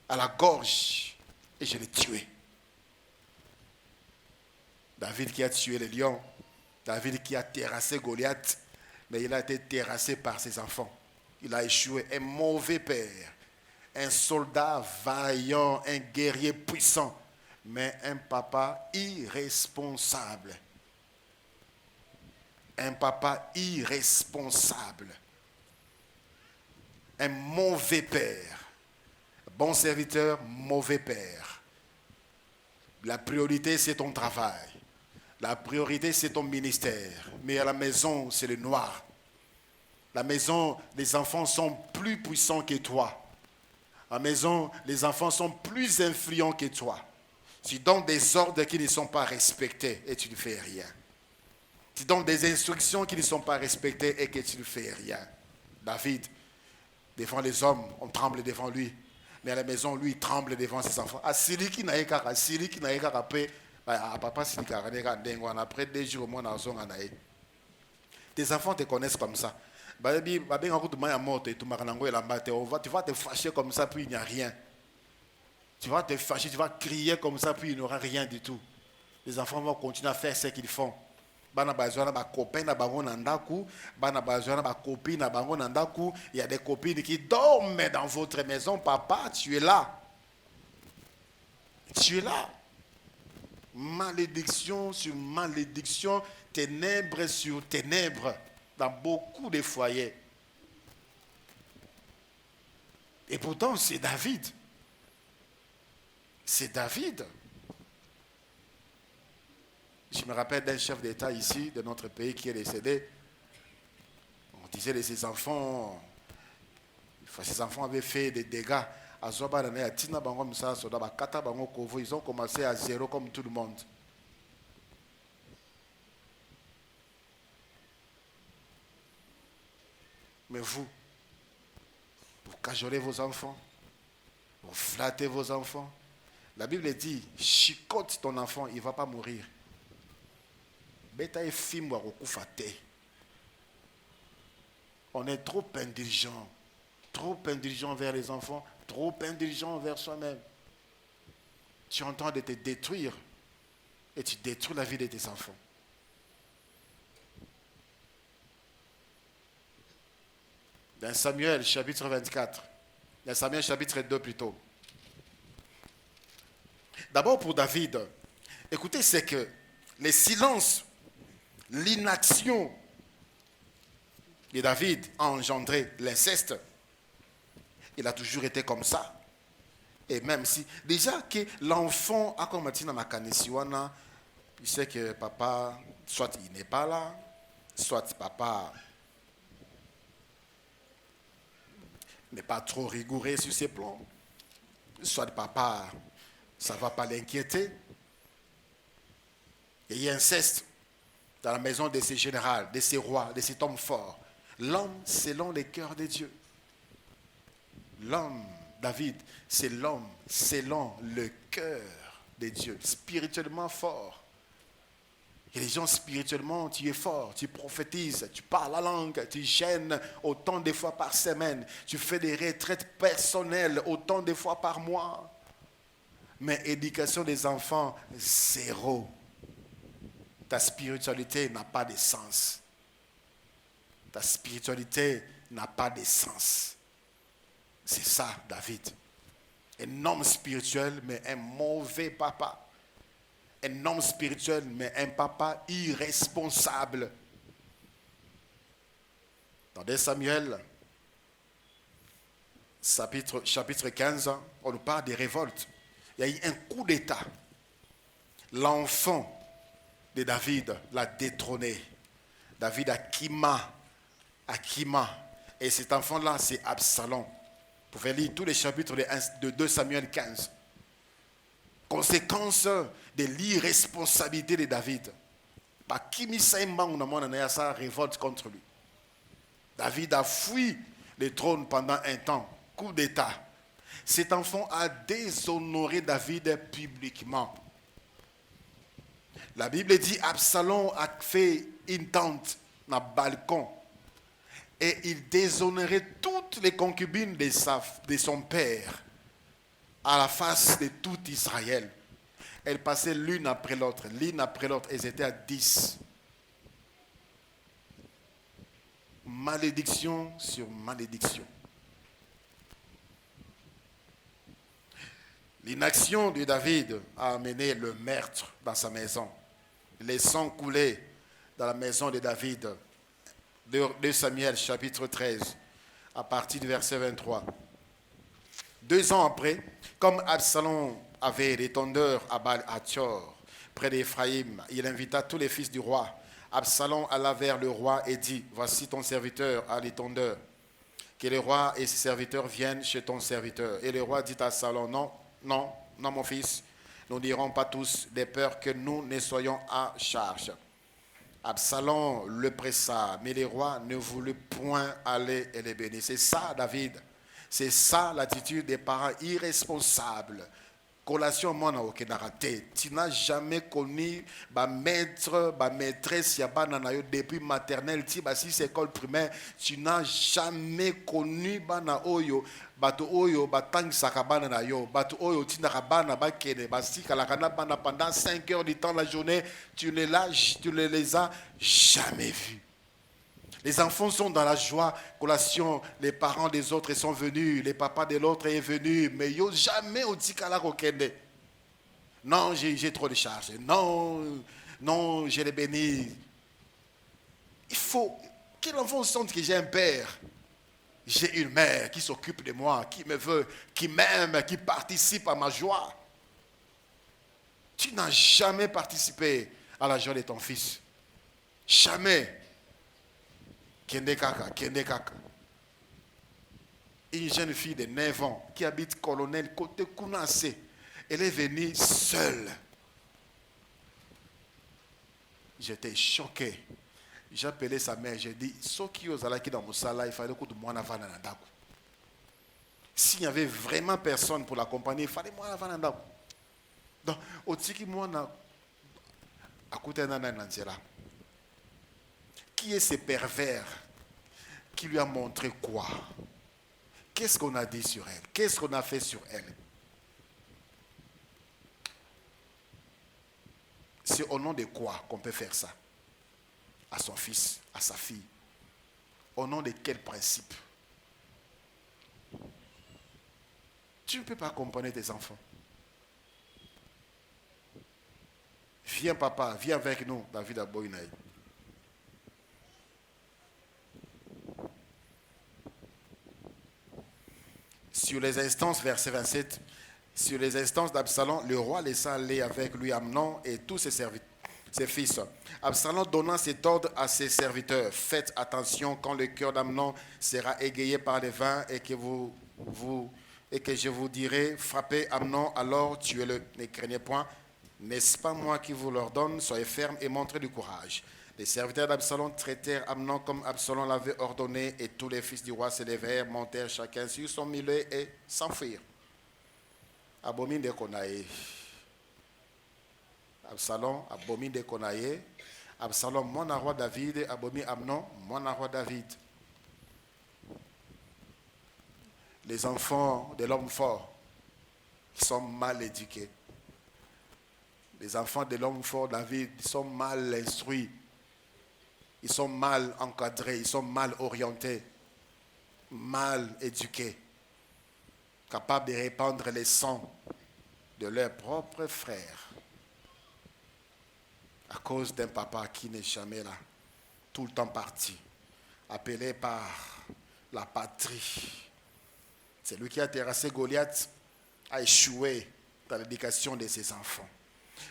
à la gorge et je l'ai tué. David qui a tué le lion, David qui a terrassé Goliath, mais il a été terrassé par ses enfants. Il a échoué. Un mauvais père, un soldat vaillant, un guerrier puissant, mais un papa irresponsable. Un papa irresponsable. Un mauvais père. Bon serviteur, mauvais père. La priorité, c'est ton travail. La priorité, c'est ton ministère. Mais à la maison, c'est le noir. La maison, les enfants sont plus puissants que toi. À la maison, les enfants sont plus influents que toi. Tu donnes des ordres qui ne sont pas respectés et tu ne fais rien. Tu donnes des instructions qui ne sont pas respectées et que tu ne fais rien. David, devant les hommes, on tremble devant lui. Mais à la maison, lui, il tremble devant ses enfants. Asili qui n'a pas après, papa, après 2 jours, tes enfants te connaissent comme ça. Tu vas te fâcher comme ça, puis il n'y a rien. Tu vas te fâcher, tu vas crier comme ça, puis il n'y aura rien du tout. Les enfants vont continuer à faire ce qu'ils font. Il y a des copines qui dorment dans votre maison. Papa, tu es là. Tu es là. Malédiction sur malédiction, ténèbres sur ténèbres, dans beaucoup de foyers. Et pourtant, c'est David. C'est David. Je me rappelle d'un chef d'État ici, de notre pays, qui est décédé. On disait de ses enfants avaient fait des dégâts. Ils ont commencé à zéro comme tout le monde. Mais vous cajolez vos enfants, vous flattez vos enfants. La Bible dit, chicote ton enfant, il ne va pas mourir. On est trop indulgent vers les enfants, trop indulgent vers soi-même. Tu es en train de te détruire et tu détruis la vie de tes enfants. Dans Samuel chapitre 24. Dans Samuel chapitre 2 plutôt. D'abord pour David, écoutez, c'est que les silences, l'inaction de David a engendré l'inceste. Il a toujours été comme ça. Et même si, déjà que l'enfant a comme dit dans la canisiwana, il sait que papa, soit il n'est pas là, soit papa n'est pas trop rigoureux sur ses plans, soit papa, ça ne va pas l'inquiéter. Et il y a inceste dans la maison de ces généraux, de ces rois, de cet homme fort. L'homme selon les cœurs de Dieu. L'homme, David, c'est l'homme selon le cœur de Dieu, spirituellement fort. Et les gens spirituellement, tu es fort, tu prophétises, tu parles la langue, tu gênes autant de fois par semaine, tu fais des retraites personnelles autant de fois par mois. Mais éducation des enfants, zéro. Ta spiritualité n'a pas de sens. Ta spiritualité n'a pas de sens. C'est ça, David. Un homme spirituel, mais un mauvais papa. Un homme spirituel, mais un papa irresponsable. Dans 2 Samuel, chapitre 15, on nous parle des révoltes. Il y a eu un coup d'État. L'enfant de David l'a détrôné. David a Akima. Et cet enfant-là, c'est Absalom. Vous pouvez lire tous les chapitres de 2 Samuel 15. Conséquence de l'irresponsabilité de David. Sa révolte contre lui. David a fui le trône pendant un temps. Coup d'État. Cet enfant a déshonoré David publiquement. La Bible dit Absalom a fait une tente dans le balcon et il déshonorait toutes les concubines de son père à la face de tout Israël. Elles passaient l'une après l'autre, elles étaient à 10. Malédiction sur malédiction. L'inaction de David a amené le meurtre dans sa maison. Les sangs coulaient dans la maison de David. 2 Samuel chapitre 13, à partir du verset 23. 2 ans après, comme Absalom avait l'étendeur à Baal-Hathor, près d'Éphraïm, il invita tous les fils du roi. Absalom alla vers le roi et dit, voici ton serviteur à l'étendeur. Que le roi et ses serviteurs viennent chez ton serviteur. Et le roi dit à Absalom, non, mon fils, nous n'irons pas tous, de peur que nous ne soyons à charge. Absalom le pressa, mais le roi ne voulut point aller et le bénir. C'est ça, David. C'est ça l'attitude des parents irresponsables. Collation mon au raté. Tu n'as jamais connu ma maître, ma maîtresse depuis maternelle, si c'est école primaire, tu n'as jamais connu bana oyo, bato oyo batang sakabana na yo, bato oyo tinaka bana bakene, basika la kana bana pendant 5 heures du temps de la journée, tu ne les as jamais vus. Les enfants sont dans la joie, collation, les parents des autres sont venus, les papas de l'autre est venu, mais yo jamais au tikala kokende. Non, j'ai trop de charges. Non, je les bénis. Il faut que l'enfant sente que j'ai un père. J'ai une mère qui s'occupe de moi, qui me veut, qui m'aime, qui participe à ma joie. Tu n'as jamais participé à la joie de ton fils. Jamais. Kende kaka. Une jeune fille de 9 ans qui habite Colonel côté Kounassé. Elle est venue seule. J'étais choqué. J'ai appelé sa mère, j'ai dit, il fallait que moi n'avance. S'il n'y avait vraiment personne pour l'accompagner, il fallait moi n'avance. Donc, au tiki moi à côté de qui est ce pervers qui lui a montré quoi? Qu'est-ce qu'on a dit sur elle? Qu'est-ce qu'on a fait sur elle? C'est au nom de quoi qu'on peut faire ça? À son fils, à sa fille. Au nom de quel principe? Tu ne peux pas comprendre tes enfants. Viens papa, viens avec nous, David Aboinaï. Sur les instances, verset 27, sur les instances d'Absalom, le roi laissa aller avec lui Amnon et tous ses fils. Absalom donna cet ordre à ses serviteurs: faites attention quand le cœur d'Amnon sera égayé par le vin et que je vous dirai: frappez Amnon, alors tuez-le. Ne craignez point, n'est-ce pas moi qui vous l'ordonne? Soyez fermes et montrez du courage. Les serviteurs d'Absalom traitèrent Amnon comme Absalom l'avait ordonné, et tous les fils du roi se levèrent, montèrent chacun sur son mulet et s'enfuirent. Abomine de Konaïe. Absalom, abomine de Konaïe. Absalom, mon roi David, abomine Amnon, mon roi David. Les enfants de l'homme fort sont mal éduqués. Les enfants de l'homme fort David sont mal instruits. Ils sont mal encadrés, ils sont mal orientés, mal éduqués, capables de répandre les sangs de leurs propres frères à cause d'un papa qui n'est jamais là, tout le temps parti, appelé par la patrie. C'est lui qui a terrassé Goliath, a échoué dans l'éducation de ses enfants.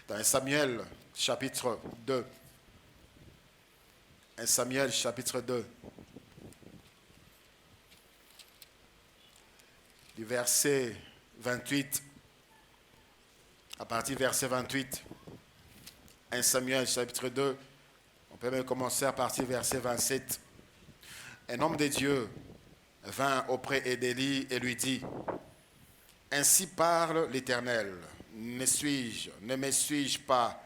Dans 1 Samuel chapitre 2, 1 Samuel chapitre 2, du verset 28, à partir du verset 28, 1 Samuel chapitre 2, on peut même commencer à partir du verset 27. Un homme de Dieu vint auprès d'Élie et lui dit: ainsi parle l'Éternel, ne me suis-je pas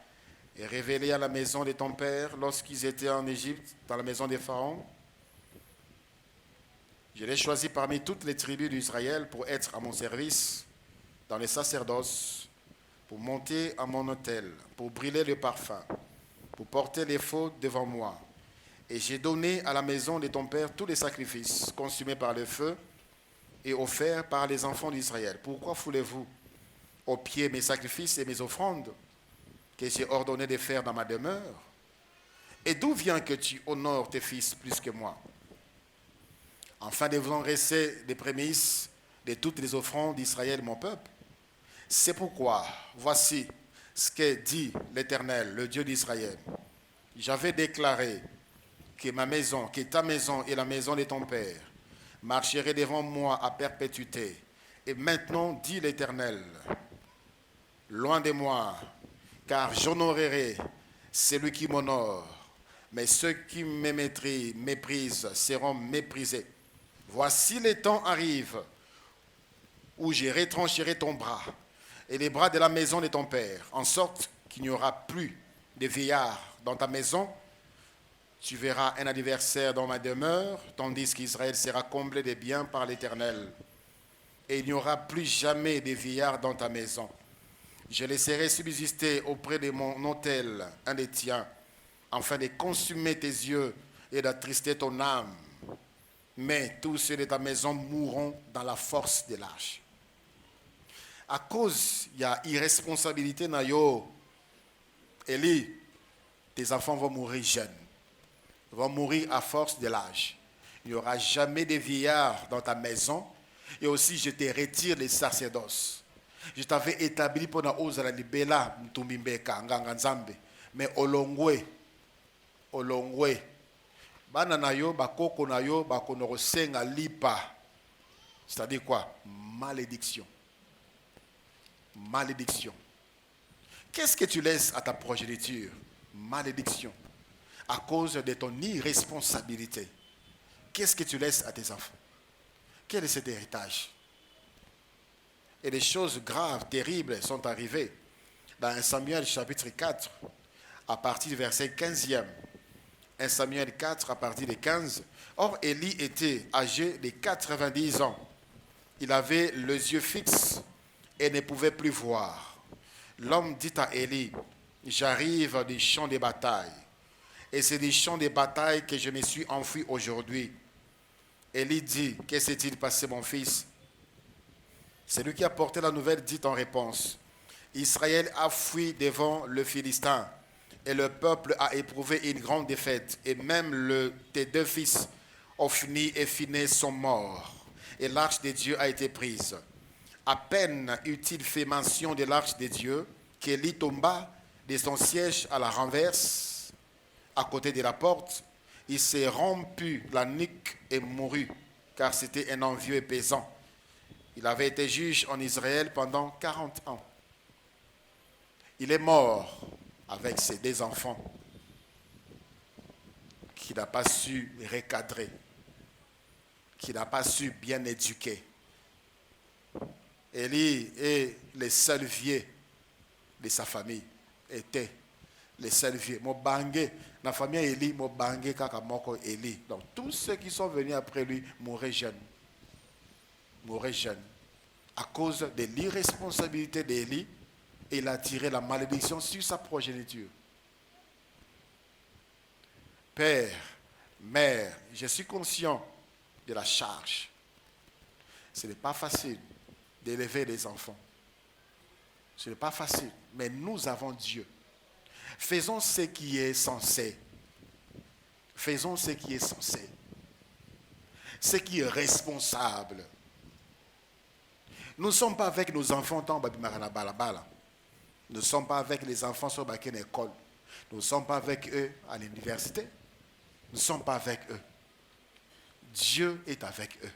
révélé à la maison de ton père lorsqu'ils étaient en Égypte, dans la maison des Pharaons? Je l'ai choisi parmi toutes les tribus d'Israël pour être à mon service dans les sacerdoces, pour monter à mon autel, pour brûler le parfum, pour porter les faux devant moi. Et j'ai donné à la maison de ton père tous les sacrifices consumés par le feu et offerts par les enfants d'Israël. Pourquoi foulez-vous aux pieds mes sacrifices et mes offrandes que j'ai ordonné de faire dans ma demeure? Et d'où vient que tu honores tes fils plus que moi, afin de vous engraisser des prémices de toutes les offrandes d'Israël, mon peuple? C'est pourquoi, voici ce que dit l'Éternel, le Dieu d'Israël. J'avais déclaré que ma maison, que ta maison et la maison de ton père marcheraient devant moi à perpétuité. Et maintenant, dit l'Éternel, loin de moi, car j'honorerai celui qui m'honore, mais ceux qui me méprisent seront méprisés. Voici les temps arrivent où je retrancherai ton bras et les bras de la maison de ton père, en sorte qu'il n'y aura plus de vieillards dans ta maison. Tu verras un adversaire dans ma demeure, tandis qu'Israël sera comblé de biens par l'Éternel. Et il n'y aura plus jamais de vieillards dans ta maison. Je laisserai subsister auprès de mon autel un des tiens, afin de consumer tes yeux et d'attrister ton âme. Mais tous ceux de ta maison mourront dans la force de l'âge. À cause, il y a irresponsabilité dans yo. Élie, tes enfants vont mourir jeunes. Ils vont mourir à force de l'âge. Il n'y aura jamais de vieillards dans ta maison. Et aussi, je te retire les sacerdoces. Je t'avais établi pour la ose la libella mtumimbeka nganga nzambe. Mais olongwe, bana na yo bakoko na yo bakono senga lipa. C'est-à-dire quoi? Malédiction. Malédiction. Qu'est-ce que tu laisses à ta progéniture? Malédiction. À cause de ton irresponsabilité. Qu'est-ce que tu laisses à tes enfants? Quel est cet héritage? Et des choses graves, terribles sont arrivées dans 1 Samuel chapitre 4, à partir du verset 15e. 1 Samuel 4, à partir de 15. Or, Élie était âgé de 90 ans. Il avait les yeux fixes et ne pouvait plus voir. L'homme dit à Élie: j'arrive des champs de bataille. Et c'est des champs de bataille que je me suis enfui aujourd'hui. Élie dit: que s'est-il passé, mon fils? C'est lui qui a porté la nouvelle dite en réponse. Israël a fui devant le Philistin et le peuple a éprouvé une grande défaite. Et même tes 2 fils, Ophni et Phinehas, sont morts. Et l'arche de Dieu a été prise. À peine eut-il fait mention de l'arche de Dieu qu'Élie tomba de son siège à la renverse, à côté de la porte. Il s'est rompu la nuque et mourut, car c'était un homme vieux et pesant. Il avait été juge en Israël pendant 40 ans. Il est mort avec ses 2 enfants qu'il n'a pas su recadrer, qu'il n'a pas su bien éduquer. Élie est le seul vieux de sa famille, était le seul vieux. Mobangé, la famille Élie, Mobangé, Kakamoko Élie. Donc tous ceux qui sont venus après lui mouraient jeunes. Mouraient jeunes. À cause de l'irresponsabilité d'Élie, il a tiré la malédiction sur sa progéniture. Père, mère, je suis conscient de la charge. Ce n'est pas facile d'élever les enfants. Ce n'est pas facile, mais nous avons Dieu. Faisons ce qui est censé. Faisons ce qui est censé. Ce qui est responsable. Nous ne sommes pas avec nos enfants tant nous ne sommes pas avec les enfants sur une école. Nous ne sommes pas avec eux à l'université. Nous ne sommes pas avec eux. Dieu est avec eux.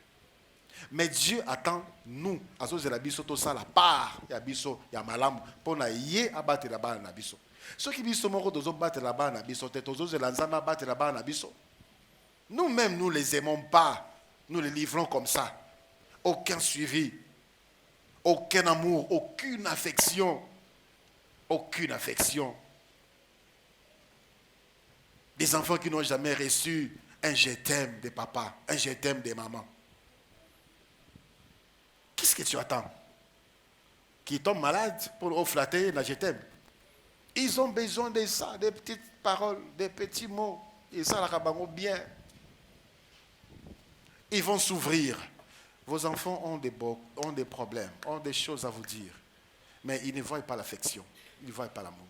Mais Dieu attend nous. La part, il y a biso, il y a malam, pour na yé abattre la balle na biso. Ceux qui biso moko dozo battre la balle na biso, tozo zelanzama battre la balle na biso. Nous-mêmes, nous les aimons pas. Nous les livrons comme ça. Aucun suivi, aucun amour, aucune affection. Aucune affection. Des enfants qui n'ont jamais reçu un je t'aime de papa, un je t'aime de maman. Qu'est-ce que tu attends? Qu'ils tombent malades pour flatter la je t'aime. Ils ont besoin de ça, des petites paroles, des petits mots. Et ça, la bien. Ils vont s'ouvrir. Vos enfants ont des problèmes, ont des choses à vous dire. Mais ils ne voient pas l'affection. Ils ne voient pas l'amour.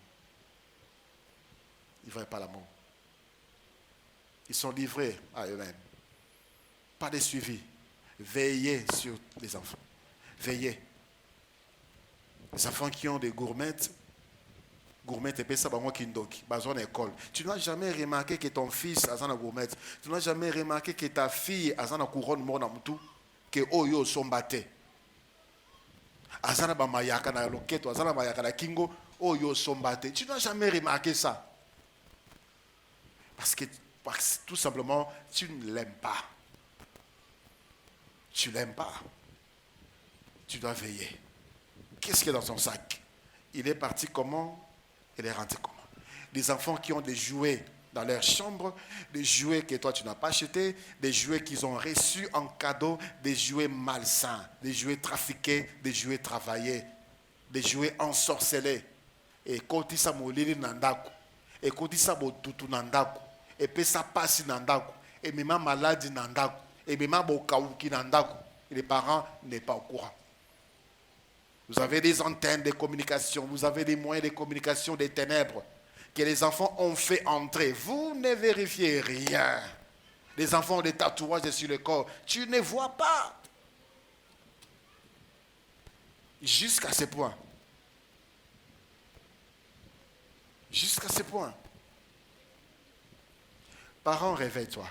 Ils ne voient pas l'amour. Ils sont livrés à eux-mêmes. Pas de suivi. Veillez sur les enfants. Veillez. Les enfants qui ont des gourmettes et ça, école. Tu n'as jamais remarqué que ton fils a une gourmette. Tu n'as jamais remarqué que ta fille a une couronne monamutu, que oyo sont battés. Azana ba mayaka na loketo, azana mayaka na kingo, oyo sont battés. Tu n'as jamais remarqué ça. Parce que tout simplement, tu ne l'aimes pas. Tu ne l'aimes pas. Tu dois veiller. Qu'est-ce qu'il y a dans son sac? Il est parti comment? Il est rentré comment? Des enfants qui ont des jouets dans leur chambre, des jouets que toi tu n'as pas achetés, des jouets qu'ils ont reçus en cadeau, des jouets malsains, des jouets trafiqués, des jouets travaillés, des jouets ensorcelés. Et quand ça molili nandaku, et quand ça botutu nandaku, et puis ça passe nandaku, et même maladie nandaku, et même bokauki nandaku, et les parents n'est pas au courant. Vous avez des antennes de communication, vous avez des moyens de communication des ténèbres que les enfants ont fait entrer. Vous ne vérifiez rien. Les enfants ont des tatouages sur le corps. Tu ne vois pas. Jusqu'à ce point. Jusqu'à ce point. Parents, réveille-toi.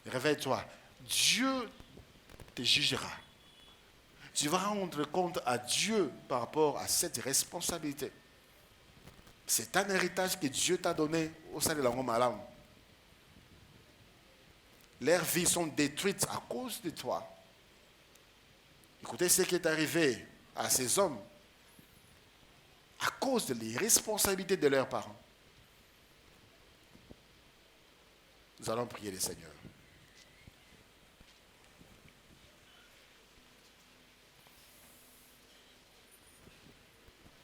Réveille-toi. Dieu te jugera. Tu vas rendre compte à Dieu par rapport à cette responsabilité. C'est un héritage que Dieu t'a donné au sein de la Malam. Leurs vies sont détruites à cause de toi. Écoutez ce qui est arrivé à ces hommes à cause de l'irresponsabilité de leurs parents. Nous allons prier le Seigneur.